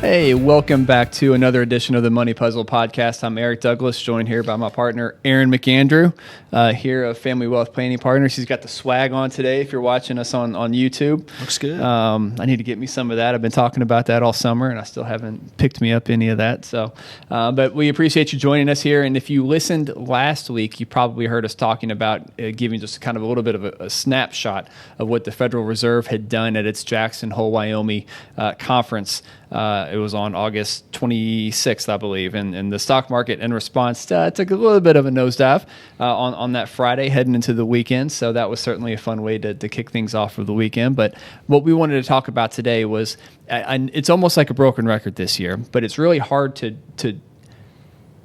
Hey, welcome back to another edition of the Money Puzzle Podcast. I'm Eric Douglas, joined here by my partner, Aaron McAndrew, here of Family Wealth Planning Partners. He's got the swag on today if you're watching us on YouTube. Looks good. I need to get me some of that. I've been talking about that all summer, and I still haven't picked me up any of that. So, but we appreciate you joining us here. And if you listened last week, you probably heard us talking about giving just kind of a little bit of a snapshot of what the Federal Reserve had done at its Jackson Hole, Wyoming conference. It was on August 26th, I believe, and the stock market in response took a little bit of a nosedive on that Friday heading into the weekend. So that was certainly a fun way to kick things off for the weekend. But what we wanted to talk about today was, it's almost like a broken record this year, but it's really hard to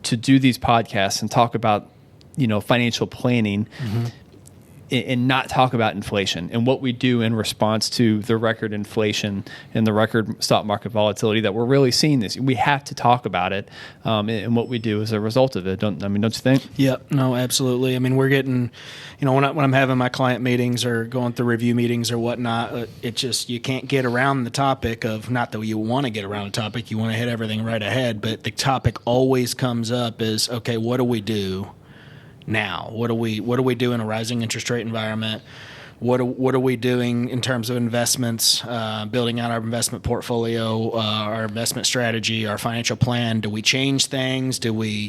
do these podcasts and talk about, financial planning. Mm-hmm. And not talk about inflation and what we do in response to the record inflation and the record stock market volatility that we're really seeing this. We have to talk about it and what we do as a result of it. Don't you think? Yeah, no, absolutely. I mean, we're getting, when I'm having my client meetings or going through review meetings or whatnot, it just, you can't get around the topic of, not that you want to get around the topic, you want to hit everything right ahead, but the topic always comes up is, okay, what do we do now? What do we do in a rising interest rate environment? What are we doing in terms of investments, building out our investment portfolio, our investment strategy, our financial plan? Do we change things? Do we,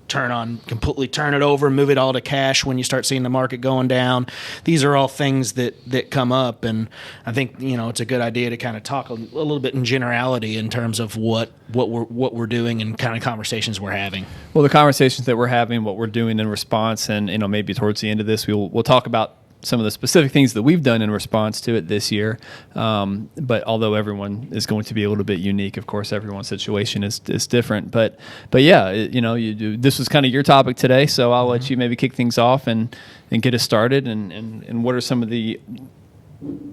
completely turn it over, move it all to cash when you start seeing the market going down? These are all things that come up, and I think it's a good idea to kind of talk a little bit in generality in terms of what we're doing and kind of conversations we're having. Well, the conversations that we're having, what we're doing in response, and maybe towards the end of this, we'll talk about some of the specific things that we've done in response to it this year. But although everyone is going to be a little bit unique, of course, everyone's situation is different. But yeah, this was kind of your topic today, so I'll let you maybe kick things off and get us started. And what are some of the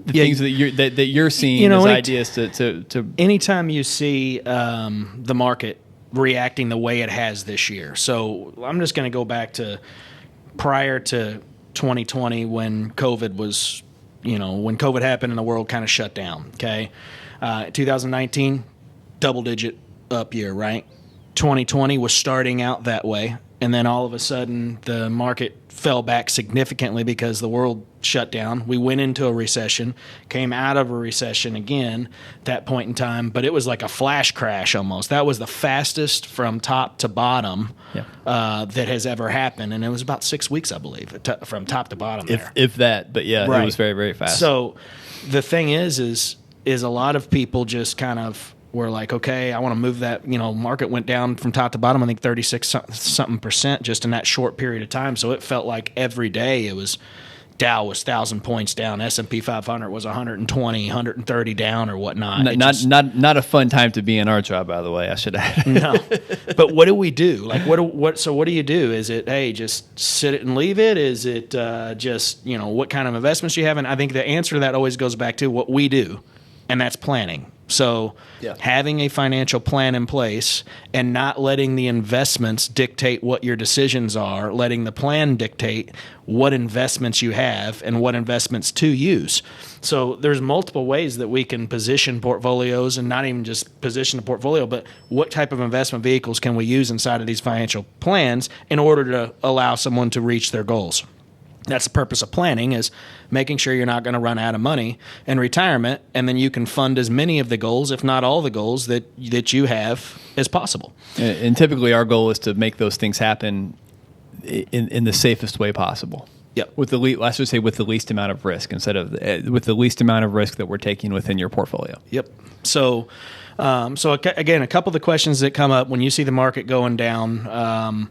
things that you're seeing as ideas to anytime you see the market reacting the way it has this year. So I'm just going to go back to prior to 2020 when COVID was, when COVID happened and the world kind of shut down. Okay. 2019, double-digit up year, right? 2020 was starting out that way. And then all of a sudden the market fell back significantly because the world shut down. We went into a recession, came out of a recession again at that point in time, but it was like a flash crash almost. That was the fastest from top to bottom that has ever happened. And it was about 6 weeks, I believe, from top to bottom there. If that, but yeah, right. It was very, very fast. So the thing is a lot of people just kind of were like, okay, I want to move that, market went down from top to bottom, I think 36% just in that short period of time. So it felt like every day it was, Dow was 1,000 points down, S&P 500 was 120, 130 down or whatnot. Not a fun time to be in our job, by the way, I should add. No, but what do we do? Like, what do you do? Is it, hey, just sit it and leave it? Is it just, what kind of investments you have? And I think the answer to that always goes back to what we do, and that's planning. So having a financial plan in place and not letting the investments dictate what your decisions are, letting the plan dictate what investments you have and what investments to use. So there's multiple ways that we can position portfolios, and not even just position the portfolio, but what type of investment vehicles can we use inside of these financial plans in order to allow someone to reach their goals. That's the purpose of planning, is making sure you're not going to run out of money in retirement, and then you can fund as many of the goals, if not all the goals, that you have as possible. And typically our goal is to make those things happen in the safest way possible. Yep. With the least amount of risk, instead of with the least amount of risk that we're taking within your portfolio. Yep. So again, a couple of the questions that come up when you see the market going down,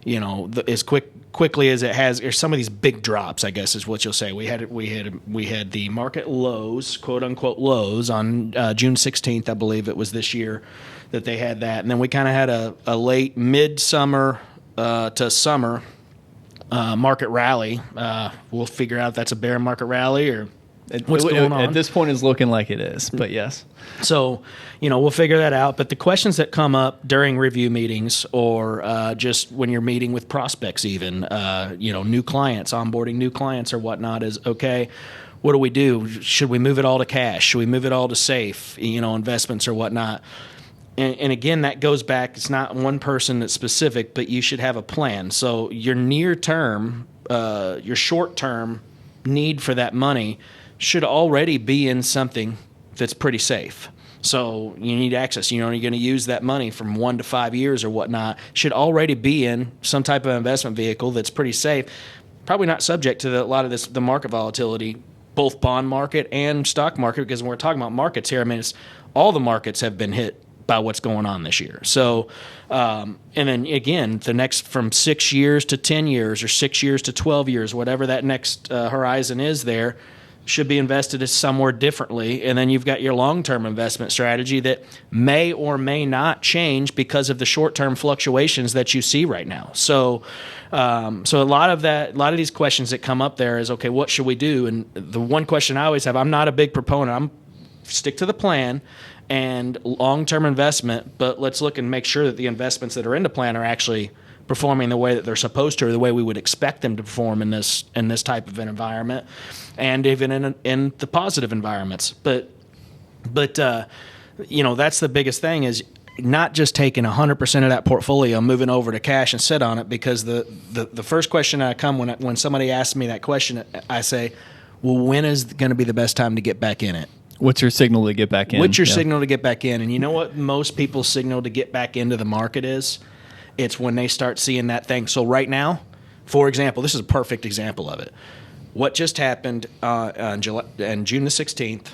as quickly as it has, or some of these big drops, I guess is what you'll say. We had the market lows, quote unquote lows, on June 16th, I believe it was this year that they had that, and then we kind of had a late midsummer to summer market rally. We'll figure out if that's a bear market rally or what's going on. At this point, it's looking like it is, but yes. So, we'll figure that out. But the questions that come up during review meetings, or just when you're meeting with prospects even, new clients, onboarding new clients or whatnot, is, okay, what do we do? Should we move it all to cash? Should we move it all to safe, investments or whatnot? And again, that goes back. It's not one person that's specific, but you should have a plan. So your near term, your short term need for that money should already be in something that's pretty safe. So you need access. You're going to use that money from 1 to 5 years or whatnot. Should already be in some type of investment vehicle that's pretty safe. Probably not subject to a lot of the market volatility, both bond market and stock market. Because when we're talking about markets here, I mean, all the markets have been hit by what's going on this year. So, and then again, the next from 6 years to 10 years or 6 years to 12 years, whatever that next horizon is there, should be invested somewhere differently. And then you've got your long-term investment strategy that may or may not change because of the short-term fluctuations that you see right now. So, so a lot of these questions that come up there is, okay, what should we do? And the one question I always have, I'm not a big proponent. I'm stick to the plan and long-term investment, but let's look and make sure that the investments that are in the plan are actually performing the way that they're supposed to, or the way we would expect them to perform in this type of an environment, and even in the positive environments. But that's the biggest thing, is not just taking 100% of that portfolio, moving over to cash and sit on it. Because the first question I come when somebody asks me that question, I say, well, when is going to be the best time to get back in it? What's your signal to get back in? What's your signal to get back in? And you know what most people's signal to get back into the market is? It's when they start seeing that thing. So right now, for example, this is a perfect example of it. What just happened on June the 16th,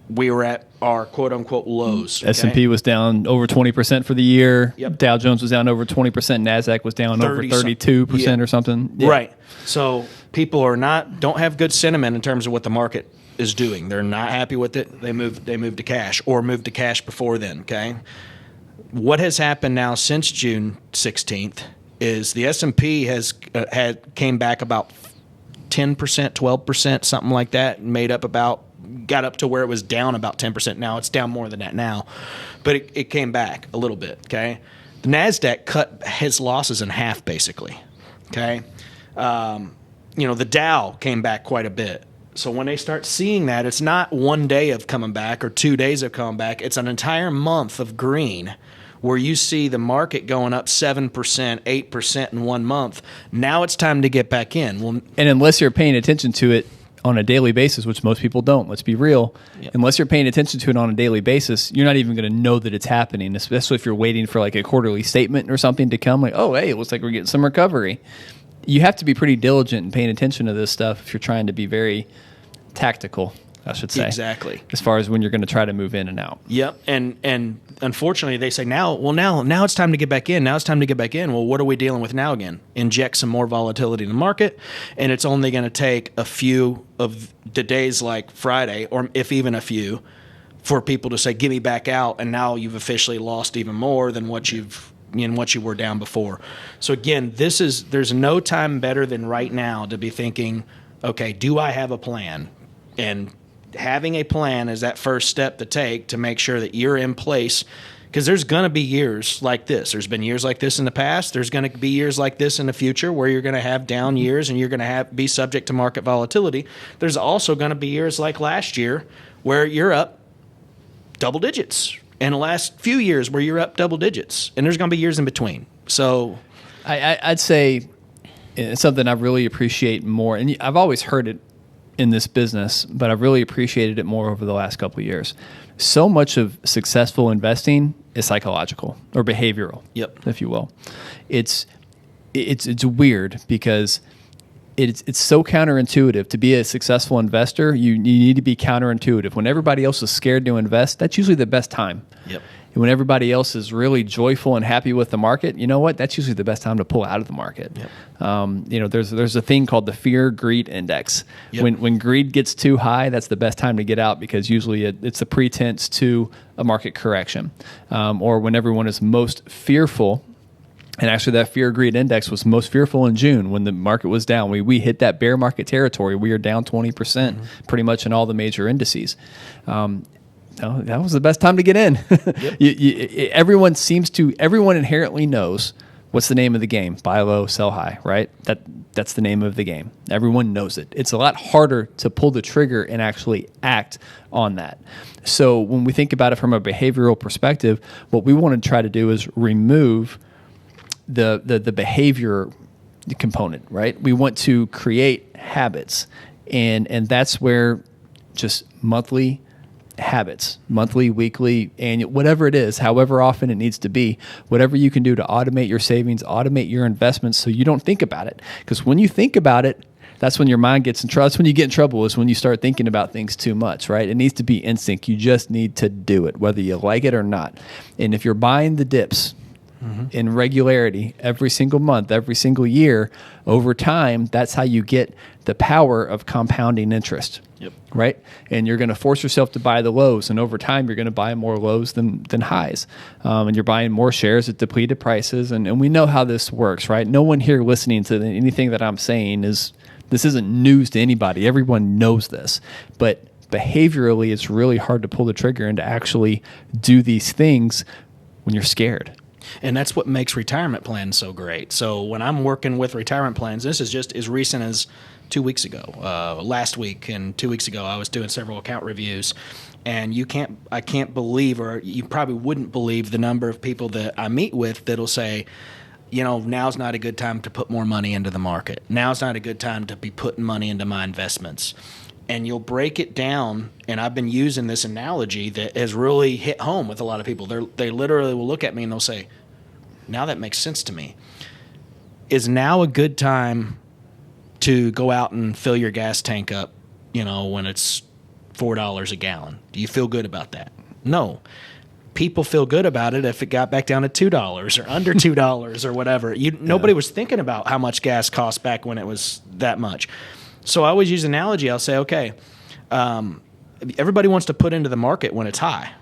we were at our quote-unquote lows. Okay? S&P was down over 20% for the year. Yep. Dow Jones was down over 20%. NASDAQ was down over 32% or something. Yeah. Right. So people don't have good sentiment in terms of what the market is doing. They're not happy with it. They moved to cash, or moved to cash before then, okay? What has happened now since June 16th is the S&P has came back about 10%, 12%, something like that, and got up to where it was down about 10%. Now it's down more than that now, but it came back a little bit, okay? The NASDAQ cut his losses in half, basically, okay? The Dow came back quite a bit. So when they start seeing that, it's not 1 day of coming back or 2 days of coming back. It's an entire month of green, where you see the market going up 7%, 8% in 1 month. Now it's time to get back in. Well, and unless you're paying attention to it on a daily basis, which most people don't, let's be real, yep. Unless you're paying attention to it on a daily basis, you're not even going to know that it's happening, especially if you're waiting for like a quarterly statement or something to come, like, oh, hey, it looks like we're getting some recovery. You have to be pretty diligent in paying attention to this stuff if you're trying to be very tactical, I should say. Exactly. As far as when you're going to try to move in and out. Yep. And unfortunately, they say now it's time to get back in. Now it's time to get back in. Well, what are we dealing with now again? Inject some more volatility in the market, and it's only going to take a few of the days like Friday, or if even a few, for people to say, "Give me back out," and now you've officially lost even more than what you were down before. So again, there's no time better than right now to be thinking, okay, do I have a plan? And having a plan is that first step to take to make sure that you're in place, because there's going to be years like this. There's been years like this in the past. There's going to be years like this in the future where you're going to have down years and you're going to be subject to market volatility. There's also going to be years like last year where you're up double digits, and the last few years where you're up double digits, and there's going to be years in between. So I'd say it's something I really appreciate more, and I've always heard it in this business, but I've really appreciated it more over the last couple of years. So much of successful investing is psychological or behavioral, yep, if you will. It's weird because it's so counterintuitive. To be a successful investor, you need to be counterintuitive. When everybody else is scared to invest, that's usually the best time. Yep. And when everybody else is really joyful and happy with the market, you know what? That's usually the best time to pull out of the market. Yep. There's a thing called the fear-greed index. Yep. When greed gets too high, that's the best time to get out, because usually it's a pretense to a market correction. Or when everyone is most fearful. And actually, that fear-greed index was most fearful in June when the market was down. We hit that bear market territory. We are down 20% pretty much in all the major indices. No, that was the best time to get in. Yep. Everyone inherently knows What's the name of the game? Buy low, sell high, right? That's the name of the game. Everyone knows it. It's a lot harder to pull the trigger and actually act on that. So when we think about it from a behavioral perspective, what we want to try to do is remove the behavior component, right? We want to create habits, and that's where just monthly habits, monthly, weekly, annual, whatever it is, however often it needs to be, whatever you can do to automate your savings, automate your investments so you don't think about it. Because when you think about it, that's when your mind gets in trouble. That's when you get in trouble, is when you start thinking about things too much, right? It needs to be instinct. You just need to do it, whether you like it or not. And if you're buying the dips in regularity every single month, every single year, over time, that's how you get the power of compounding interest. Yep. Right? And you're going to force yourself to buy the lows. And over time, you're going to buy more lows than highs. And you're buying more shares at depleted prices. And we know how this works, right? No one here listening to anything that I'm saying this isn't news to anybody. Everyone knows this. But behaviorally, it's really hard to pull the trigger and to actually do these things when you're scared. And that's what makes retirement plans so great. So when I'm working with retirement plans, this is just as recent as 2 weeks ago. Last week and 2 weeks ago, I was doing several account reviews, and I can't believe, or you probably wouldn't believe, the number of people that I meet with that'll say, now's not a good time to put more money into the market. Now's not a good time to be putting money into my investments. And you'll break it down, and I've been using this analogy that has really hit home with a lot of people. They literally will look at me and they'll say, now that makes sense to me. Is now a good time to go out and fill your gas tank up, when it's $4 a gallon? Do you feel good about that? No. People feel good about it if it got back down to $2 or under $2 or whatever. Nobody was thinking about how much gas cost back when it was that much. So I always use an analogy. I'll say, okay, everybody wants to put into the market when it's high.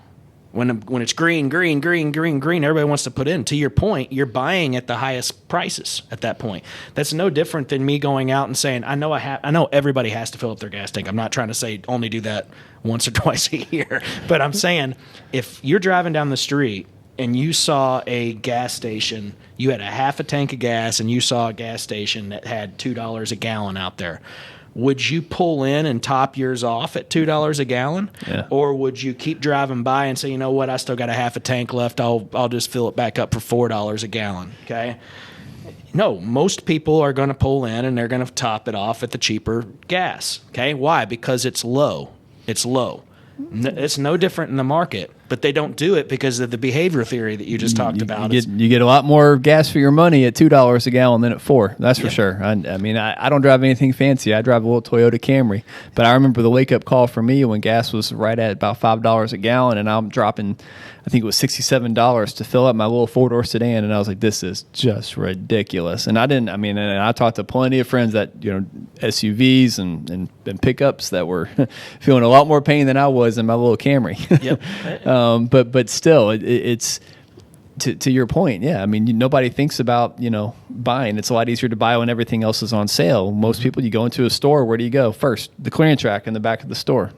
When it's green, everybody wants to put in. To your point, you're buying at the highest prices at that point. That's no different than me going out and saying, I know everybody has to fill up their gas tank. I'm not trying to say only do that once or twice a year. But I'm saying, if you're driving down the street and you saw a gas station, you had a half a tank of gas, and you saw a gas station that had $2 a gallon out there, would you pull in and top yours off at $2 a gallon? Yeah. Or would you keep driving by and say, you know what, I still got a half a tank left, I'll just fill it back up for $4 a gallon, okay? No, most people are going to pull in and they're going to top it off at the cheaper gas, okay? Why? Because it's low. It's low. It's no different in the market, but they don't do it because of the behavior theory that you just talked about. You get a lot more gas for your money at $2 a gallon than at $4. That's for sure. I mean, I don't drive anything fancy. I drive a little Toyota Camry, but I remember the wake up call for me when gas was right at about $5 a gallon, and I'm dropping, I think it was $67 to fill up my little 4-door sedan, and I was like, this is just ridiculous. And I talked to plenty of friends that SUVs and pickups that were feeling a lot more pain than I was in my little Camry. Yep. But still, it's to your point. Yeah, I mean, nobody thinks about buying. It's a lot easier to buy when everything else is on sale. Most people, you go into a store, where do you go first? The clearance rack in the back of the store.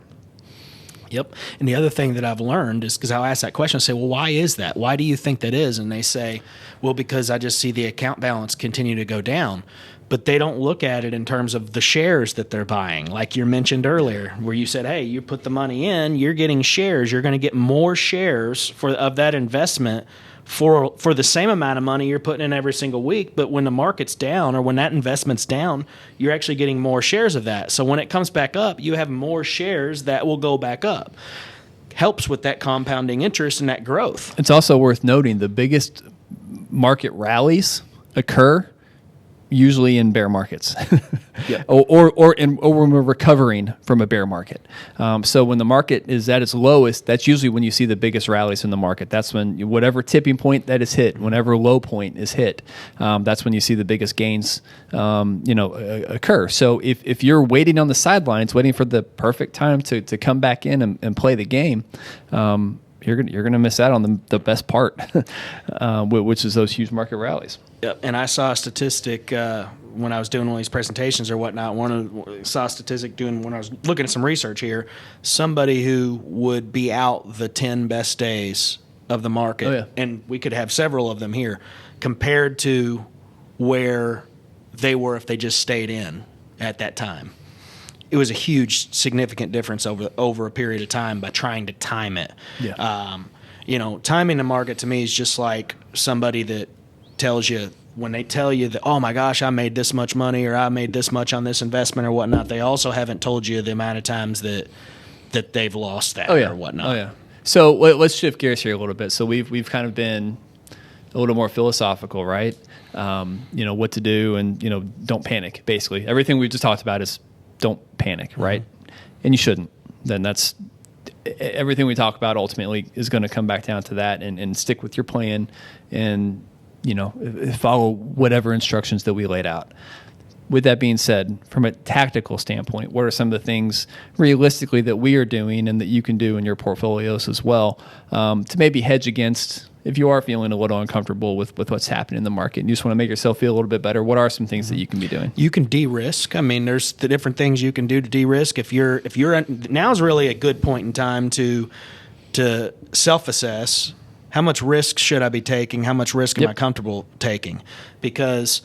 Yep. And the other thing that I've learned is, because I'll ask that question, I say, well, why is that? Why do you think that is? And they say, well, because I just see the account balance continue to go down. But they don't look at it in terms of the shares that they're buying. Like you mentioned earlier, where you said, hey, you put the money in, you're getting shares. You're going to get more shares of that investment for the same amount of money you're putting in every single week. But when the market's down, or when that investment's down, you're actually getting more shares of that. So when it comes back up, you have more shares that will go back up. Helps with that compounding interest and that growth. It's also worth noting the biggest market rallies occur usually in bear markets, yeah. or when we're recovering from a bear market. So when the market is at its lowest, that's usually when you see the biggest rallies in the market. That's when whatever tipping point that is hit, whenever low point is hit, that's when you see the biggest gains, occur. So if you're waiting on the sidelines, waiting for the perfect time to come back in and play the game, you're gonna miss out on the best part, which is those huge market rallies. Yep. And I saw a statistic when I was doing one of these presentations or whatnot. Saw a statistic when I was looking at some research here. Somebody who would be out the 10 best days of the market, Oh, yeah. and we could have several of them here, compared to where they were if they just stayed in at that time. It was a huge, significant difference over a period of time by trying to time it. Yeah. Timing the market to me is just like somebody that tells you, when they tell you that, oh my gosh, I made this much money, or I made this much on this investment or whatnot, they also haven't told you the amount of times that they've lost that or whatnot. Oh, yeah. So let's shift gears here a little bit. So we've kind of been a little more philosophical, right? What to do, and, don't panic, basically. Everything we just talked about is don't panic, right? And you shouldn't. Then that's everything we talk about ultimately is going to come back down to that, and stick with your plan, and follow whatever instructions that we laid out. With that being said, from a tactical standpoint, what are some of the things realistically that we are doing and that you can do in your portfolios as well, to maybe hedge against if you are feeling a little uncomfortable with what's happening in the market and you just want to make yourself feel a little bit better? What are some things that you can be doing? You can de-risk. I mean, there's the different things you can do to de-risk. If you're now's really a good point in time to self-assess. How much risk should I be taking? How much risk am I comfortable taking? Because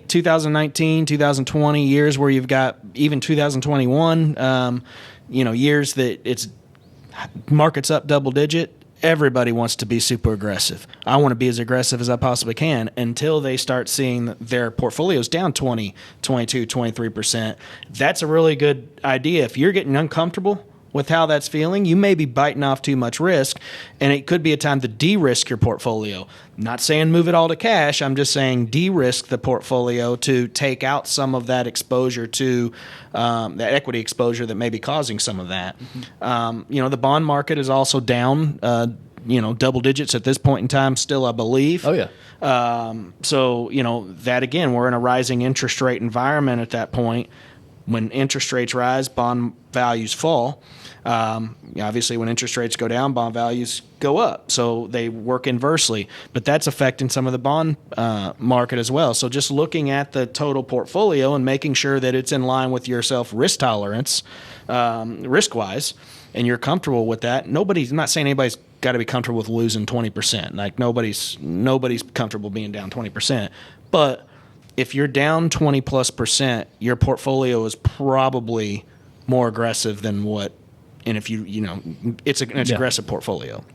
2019, 2020, years where you've got even 2021, years that it's market's up double digit, everybody wants to be super aggressive. I want to be as aggressive as I possibly can until they start seeing their portfolios down 20, 22, 23%. That's a really good idea. If you're getting uncomfortable with how that's feeling, you may be biting off too much risk, and it could be a time to de-risk your portfolio. I'm not saying move it all to cash. I'm just saying de-risk the portfolio to take out some of that exposure to that equity exposure that may be causing some of that. The bond market is also down, double digits at this point in time still, I believe. Oh, yeah. That again, we're in a rising interest rate environment at that point. When interest rates rise, bond values fall. Obviously, when interest rates go down, bond values go up. So they work inversely. But that's affecting some of the bond market as well. So just looking at the total portfolio and making sure that it's in line with your self-risk tolerance, risk-wise, and you're comfortable with that. I'm not saying anybody's got to be comfortable with losing 20%. Like nobody's comfortable being down 20%. But if you're down 20+%, your portfolio is probably more aggressive than what, and if it's an aggressive portsaportfolio.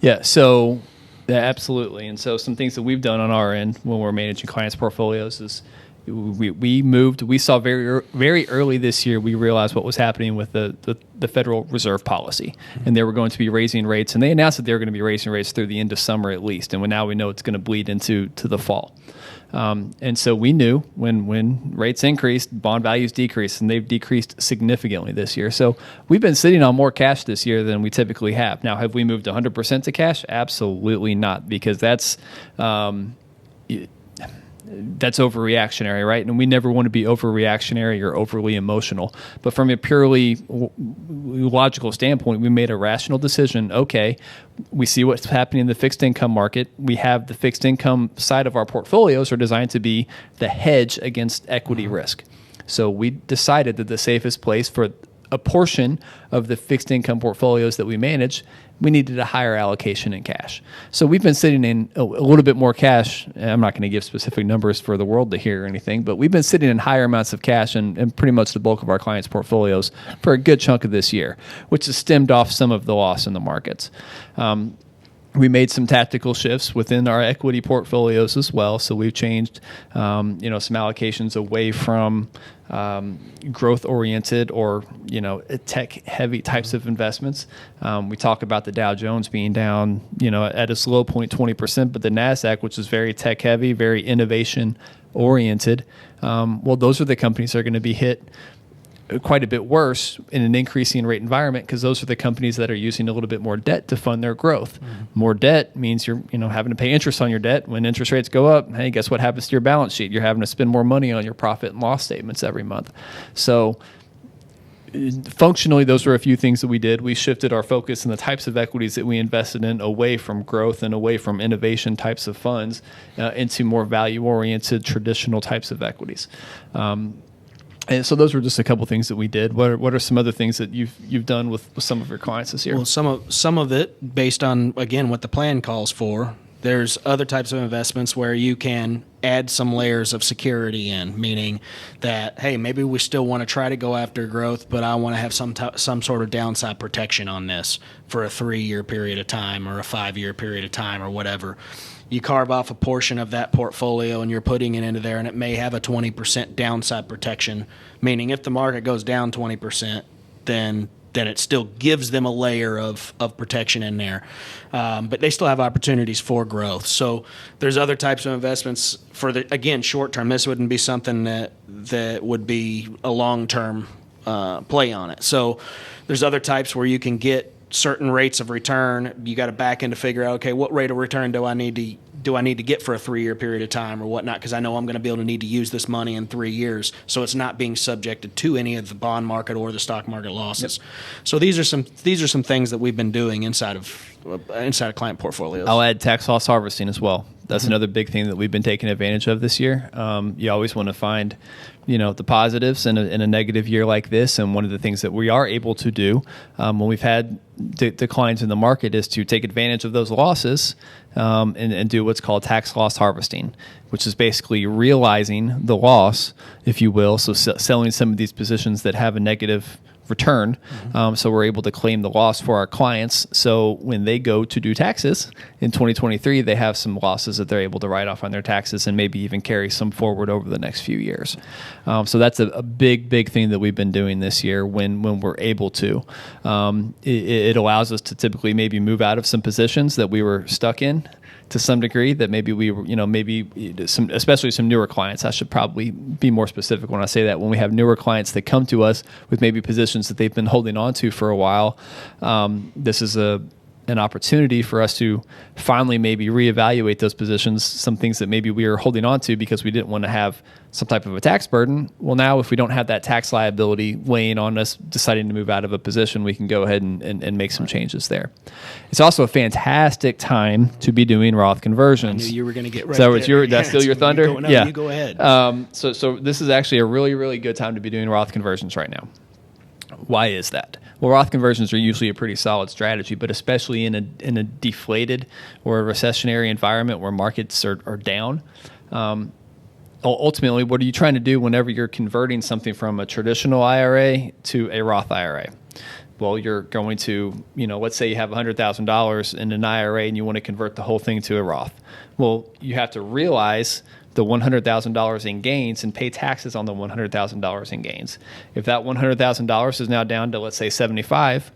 Yeah, so absolutely. And so some things that we've done on our end when we're managing clients' portfolios is we saw very, very early this year, we realized what was happening with the Federal Reserve policy. And they were going to be raising rates, and they announced that they were going to be raising rates through the end of summer at least. And now we know it's going to bleed into the fall. And so we knew when rates increased, bond values decreased, and they've decreased significantly this year. So we've been sitting on more cash this year than we typically have. Now, have we moved 100% to cash? Absolutely not, because that's overreactionary, right? And we never want to be overreactionary or overly emotional. But from a purely logical standpoint, we made a rational decision. Okay, we see what's happening in the fixed income market. We have the fixed income side of our portfolios are designed to be the hedge against equity risk. So we decided that the safest place for a portion of the fixed income portfolios that we manage, we needed a higher allocation in cash. So we've been sitting in a little bit more cash. I'm not going to give specific numbers for the world to hear or anything, but we've been sitting in higher amounts of cash in pretty much the bulk of our clients' portfolios for a good chunk of this year, which has stemmed off some of the loss in the markets. We made some tactical shifts within our equity portfolios as well. So we've changed, some allocations away from growth-oriented or, tech-heavy types of investments. We talk about the Dow Jones being down, at its low point 20%, but the NASDAQ, which is very tech-heavy, very innovation-oriented, those are the companies that are going to be hit quite a bit worse in an increasing rate environment, because those are the companies that are using a little bit more debt to fund their growth. Mm-hmm. More debt means you're having to pay interest on your debt. When interest rates go up, hey, guess what happens to your balance sheet? You're having to spend more money on your profit and loss statements every month. So functionally, those were a few things that we did. We shifted our focus in the types of equities that we invested in away from growth and away from innovation types of funds into more value-oriented, traditional types of equities. And so those were just a couple things that we did. What are some other things that you've done with some of your clients this year? Well, some of it based on, again, what the plan calls for. There's other types of investments where you can add some layers of security in, meaning that, hey, maybe we still want to try to go after growth, but I want to have some sort of downside protection on this for a 3-year period of time or a 5-year period of time or whatever. You carve off a portion of that portfolio and you're putting it into there, and it may have a 20% downside protection, meaning if the market goes down 20%, then it still gives them a layer of protection in there. But they still have opportunities for growth. So there's other types of investments for again, short term. This wouldn't be something that would be a long-term play on it. So there's other types where you can get certain rates of return. You got to back in to figure out, okay, what rate of return do I need to get for a 3-year period of time or whatnot, because I know I'm going to be able to need to use this money in 3 years, so it's not being subjected to any of the bond market or the stock market losses. Yep. So these are some things that we've been doing inside of client portfolios. I'll add tax loss harvesting as well. That's another big thing that we've been taking advantage of this year. You always want to find, the positives in a negative year like this. And one of the things that we are able to do when we've had declines in the market is to take advantage of those losses and do what's called tax loss harvesting, which is basically realizing the loss, if you will. So selling some of these positions that have a negative return. So we're able to claim the loss for our clients. So when they go to do taxes in 2023, they have some losses that they're able to write off on their taxes and maybe even carry some forward over the next few years. So that's a big thing that we've been doing this year when we're able to. It allows us to typically maybe move out of some positions that we were stuck in to some degree, that maybe we were, especially some newer clients. I should probably be more specific when I say that. When we have newer clients that come to us with maybe positions that they've been holding on to for a while, this is an opportunity for us to finally maybe reevaluate those positions, some things that maybe we were holding on to because we didn't want to have some type of a tax burden. Well, now if we don't have that tax liability weighing on us deciding to move out of a position, we can go ahead and make some changes there. It's also a fantastic time to be doing Roth conversions. I knew you were going to get right so there. That's still your thunder? You go ahead. So this is actually a really, really good time to be doing Roth conversions right now. Why is that? Well, Roth conversions are usually a pretty solid strategy, but especially in a deflated or a recessionary environment where markets are down. Ultimately, what are you trying to do whenever you're converting something from a traditional IRA to a Roth IRA? Well, you're going to, let's say you have $100,000 in an IRA and you want to convert the whole thing to a Roth. Well, you have to realize the $100,000 in gains and pay taxes on the $100,000 in gains. If that $100,000 is now down to, let's say, 75,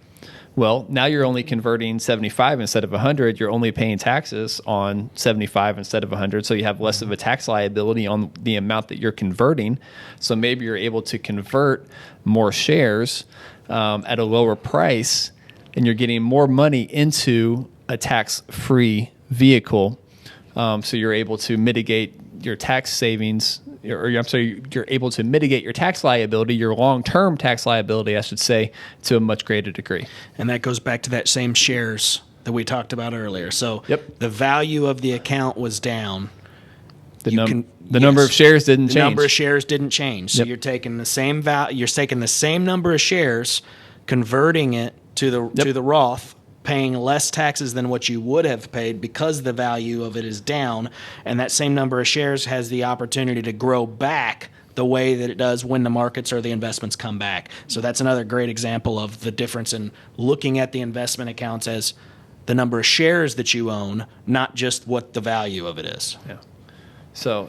well, now you're only converting 75 instead of 100. You're only paying taxes on 75 instead of 100, so you have less of a tax liability on the amount that you're converting. So maybe you're able to convert more shares at a lower price, and you're getting more money into a tax-free vehicle. So you're able to mitigate your tax savings, you're able to mitigate your tax liability, your long-term tax liability, I should say, to a much greater degree. And that goes back to that same shares that we talked about earlier. So The value of the account was down. The number of shares didn't change. The number of shares didn't change. So you're taking the same you're taking the same number of shares, converting it to the Roth, paying less taxes than what you would have paid because the value of it is down, and that same number of shares has the opportunity to grow back the way that it does when the markets or the investments come back. So that's another great example of the difference in looking at the investment accounts as the number of shares that you own, not just what the value of it is. Yeah. So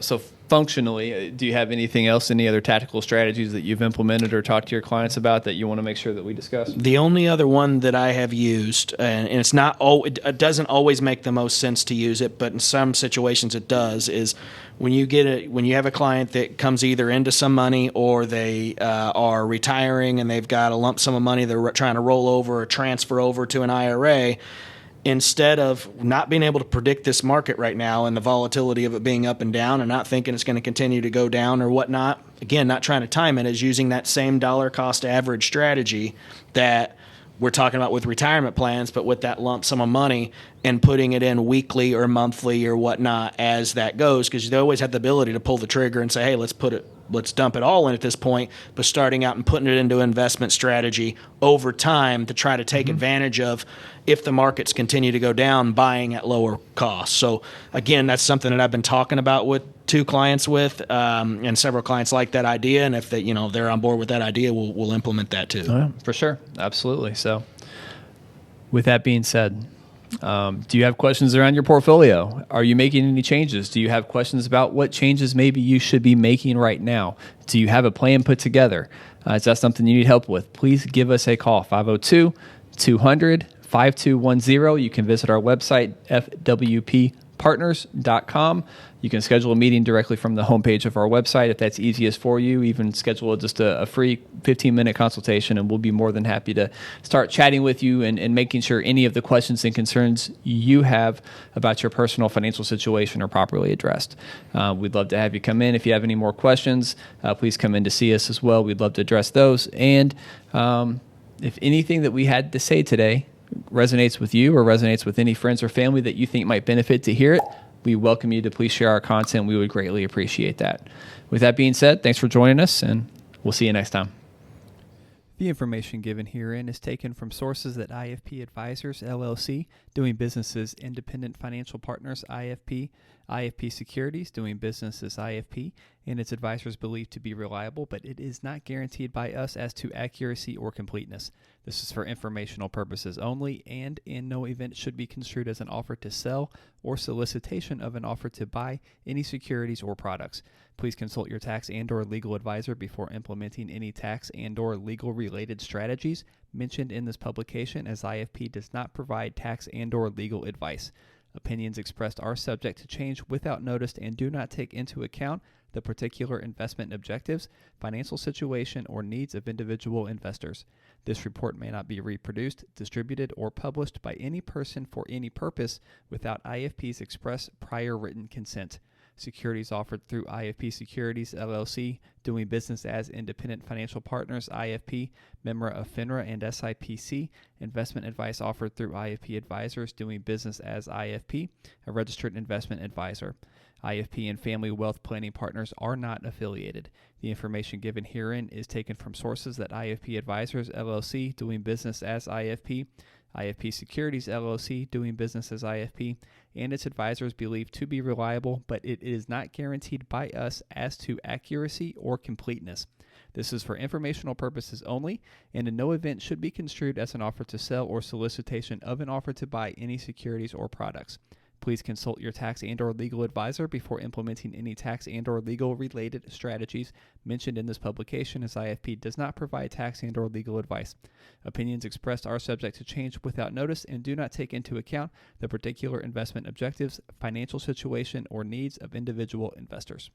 functionally, do you have anything else, any other tactical strategies that you've implemented or talked to your clients about that you want to make sure that we discuss? The only other one that I have used, and it's not it doesn't always make the most sense to use it, but in some situations it does, is when you have a client that comes either into some money or they are retiring and they've got a lump sum of money they're trying to roll over or transfer over to an IRA. Instead of not being able to predict this market right now and the volatility of it being up and down and not thinking it's going to continue to go down or whatnot, again, not trying to time it, is using that same dollar cost average strategy that we're talking about with retirement plans, but with that lump sum of money and putting it in weekly or monthly or whatnot as that goes, because they always have the ability to pull the trigger and say, hey, let's put it let's dump it all in at this point, but starting out and putting it into investment strategy over time to try to take advantage of, if the markets continue to go down, buying at lower costs. So again, that's something that I've been talking about with 2 clients and several clients like that idea. And if they're on board with that idea, we'll implement that too. Oh, yeah, for sure. Absolutely. So with that being said, do you have questions around your portfolio? Are you making any changes? Do you have questions about what changes maybe you should be making right now? Do you have a plan put together? Is that something you need help with? Please give us a call, 502-200-5210. You can visit our website, fwppartners.com. You can schedule a meeting directly from the homepage of our website if that's easiest for you. Even schedule just a free 15-minute consultation, and we'll be more than happy to start chatting with you and making sure any of the questions and concerns you have about your personal financial situation are properly addressed. We'd love to have you come in. If you have any more questions, please come in to see us as well. We'd love to address those. And if anything that we had to say today resonates with you or resonates with any friends or family that you think might benefit to hear it, we welcome you to please share our content. We would greatly appreciate that. With that being said, thanks for joining us, and we'll see you next time. The information given herein is taken from sources that IFP Advisors, LLC, doing business as Independent Financial Partners, IFP, IFP Securities, doing business as IFP, and its advisors believed to be reliable, but it is not guaranteed by us as to accuracy or completeness. This is for informational purposes only, and in no event should be construed as an offer to sell or solicitation of an offer to buy any securities or products. Please consult your tax and/or legal advisor before implementing any tax and/or legal related strategies mentioned in this publication, as IFP does not provide tax and/or legal advice. Opinions expressed are subject to change without notice and do not take into account the particular investment objectives, financial situation, or needs of individual investors. This report may not be reproduced, distributed, or published by any person for any purpose without IFP's express prior written consent. Securities offered through IFP Securities, LLC, doing business as Independent Financial Partners, IFP, member of FINRA and SIPC. Investment advice offered through IFP Advisors, doing business as IFP, a registered investment advisor. IFP and Family Wealth Planning Partners are not affiliated. The information given herein is taken from sources that IFP Advisors, LLC, doing business as IFP, IFP Securities, LLC, doing business as IFP, and its advisors believed to be reliable, but it is not guaranteed by us as to accuracy or completeness. This is for informational purposes only, and in no event should be construed as an offer to sell or solicitation of an offer to buy any securities or products. Please consult your tax and/or legal advisor before implementing any tax and/or legal related strategies mentioned in this publication, as IFP does not provide tax and/or legal advice. Opinions expressed are subject to change without notice and do not take into account the particular investment objectives, financial situation, or needs of individual investors.